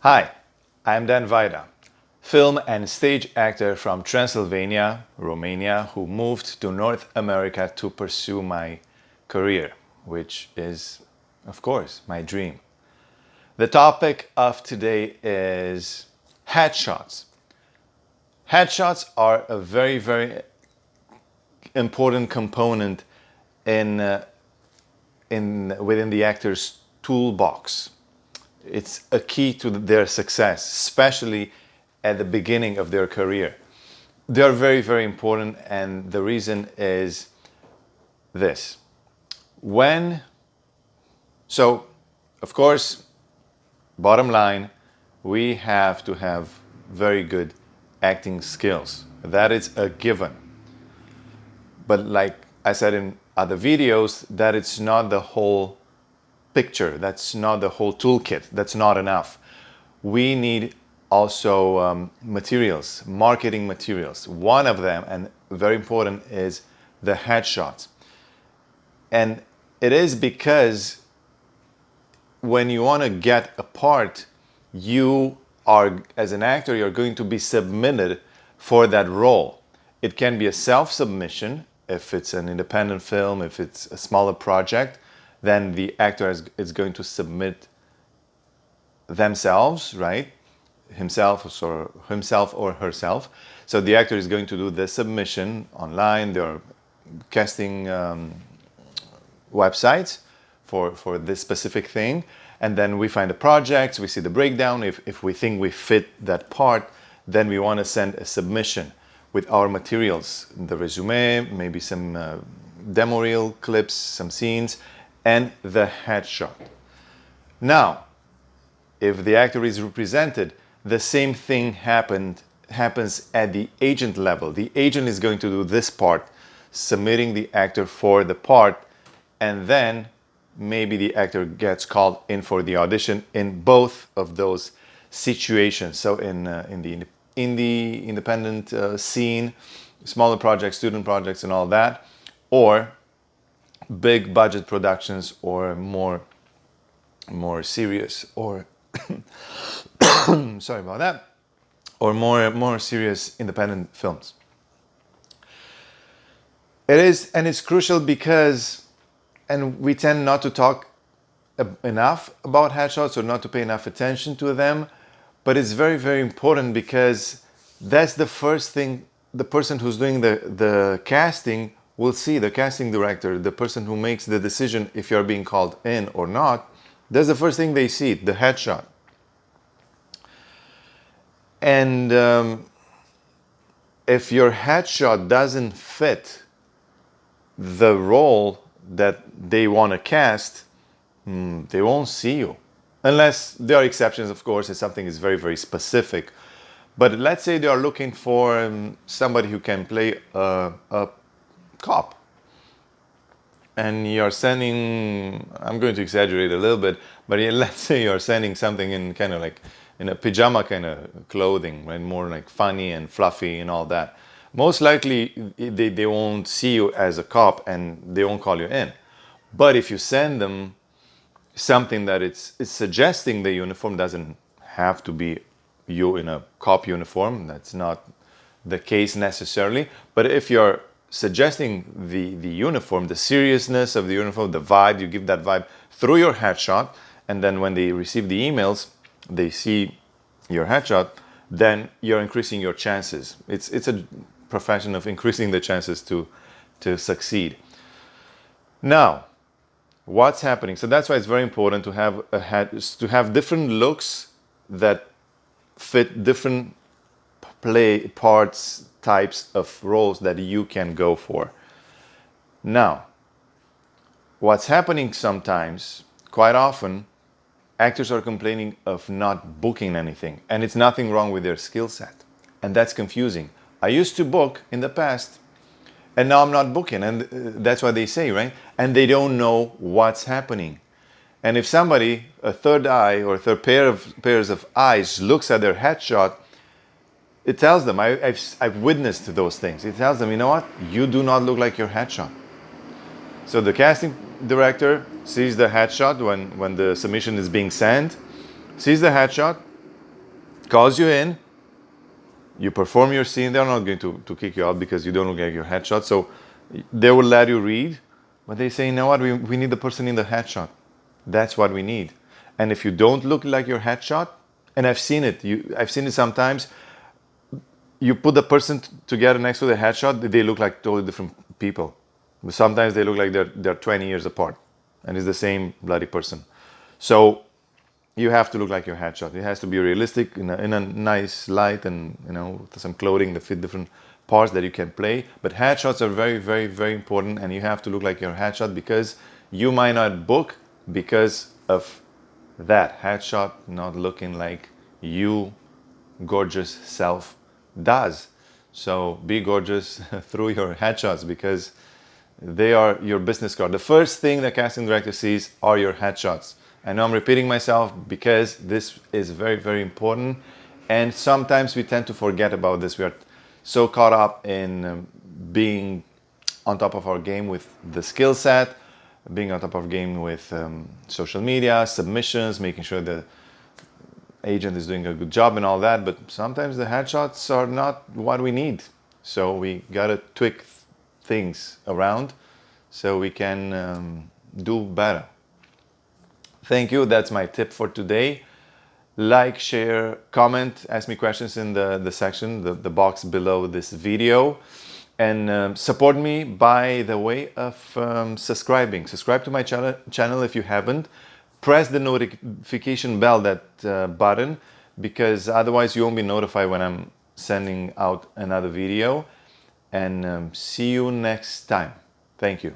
Hi, I'm Dan Vaida, film and stage actor from Transylvania, Romania, who moved to North America to pursue my career, which is, of course, my dream. The topic of today is headshots. Headshots are a very important component in, within the actor's toolbox. It's a key to their success, especially at the beginning of their career. They are very important, and the reason is this. So, of course, bottom line, we have to have very good acting skills. That is a given. But like I said in other videos, that it's not the whole picture. That's not the whole toolkit. That's not enough. We need also materials, marketing materials. One of them, and very important, is the headshots. And it is because when you want to get a part, you are, as an actor, you're going to be submitted for that role. It can be a self-submission if it's an independent film, if it's a smaller project, then the actor is going to submit themselves, right? Himself or herself. So the actor is going to do the submission online. There are casting websites for this specific thing. And then we find the projects, we see the breakdown. If we think we fit that part, then we want to send a submission with our materials, the resume, maybe some demo reel clips, some scenes, and the headshot. Now, if the actor is represented, the same thing happens at the agent level. The agent is going to do this part, submitting the actor for the part, and then maybe the actor gets called in for the audition in both of those situations. So in the independent scene, smaller projects, student projects, and all that, or big budget productions, or more serious, or sorry about that, or more serious independent films. It is, and it's crucial because, and we tend not to talk enough about headshots or not to pay enough attention to them, but it's very important because that's the first thing the person who's doing the casting will see, the casting director, the person who makes the decision if you're being called in or not. That's the first thing they see, the headshot. And if your headshot doesn't fit the role that they want to cast, they won't see you. Unless there are exceptions, of course, if something is very specific. But let's say they are looking for somebody who can play a cop. And you're sending, I'm going to exaggerate a little bit, but let's say you're sending something in kind of like in a pajama kind of clothing, right? More like funny and fluffy and all that. Most likely they won't see you as a cop and they won't call you in. But if you send them something that it's suggesting the uniform, doesn't have to be you in a cop uniform, that's not the case necessarily, but if you're suggesting the uniform, the seriousness of the uniform, the vibe, you give that vibe through your headshot, and then when they receive the emails, they see your headshot, then you're increasing your chances. It's a profession of increasing the chances to succeed. Now, what's happening? So that's why it's very important to have different looks that fit different play parts, types of roles that you can go for. Now, what's happening sometimes, quite often, actors are complaining of not booking anything, and it's nothing wrong with their skill set, and that's confusing. I used to book in the past, and now I'm not booking, and that's what they say, right? And they don't know what's happening. And if somebody, a third eye or a third pairs of eyes, looks at their headshot, it tells them, I've witnessed those things. It tells them, you know what? You do not look like your headshot. So the casting director sees the headshot when the submission is being sent, sees the headshot, calls you in, you perform your scene. They're not going to kick you out because you don't look like your headshot. So they will let you read, but they say, you know what, we need the person in the headshot. That's what we need. And if you don't look like your headshot, and I've seen it, I've seen it sometimes, you put the person together next to the headshot, they look like totally different people. But sometimes they look like they're 20 years apart, and it's the same bloody person. So you have to look like your headshot. It has to be realistic in a nice light, and with some clothing that fit different parts that you can play. But headshots are very, very, very important, and you have to look like your headshot because you might not book because of that headshot not looking like you gorgeous self does. So be gorgeous through your headshots because they are your business card. The first thing the casting director sees are your headshots. I know I'm repeating myself because this is very, very important. And sometimes we tend to forget about this. We are so caught up in being on top of our game with the skill set, being on top of our game with social media, submissions, making sure the agent is doing a good job and all that. But sometimes the headshots are not what we need. So we gotta tweak things around so we can do better. Thank you. That's my tip for today. Like, share, comment, ask me questions in the section, the box below this video. And support me by the way of subscribing. Subscribe to my channel if you haven't. Press the notification bell, that button, because otherwise you won't be notified when I'm sending out another video. And see you next time. Thank you.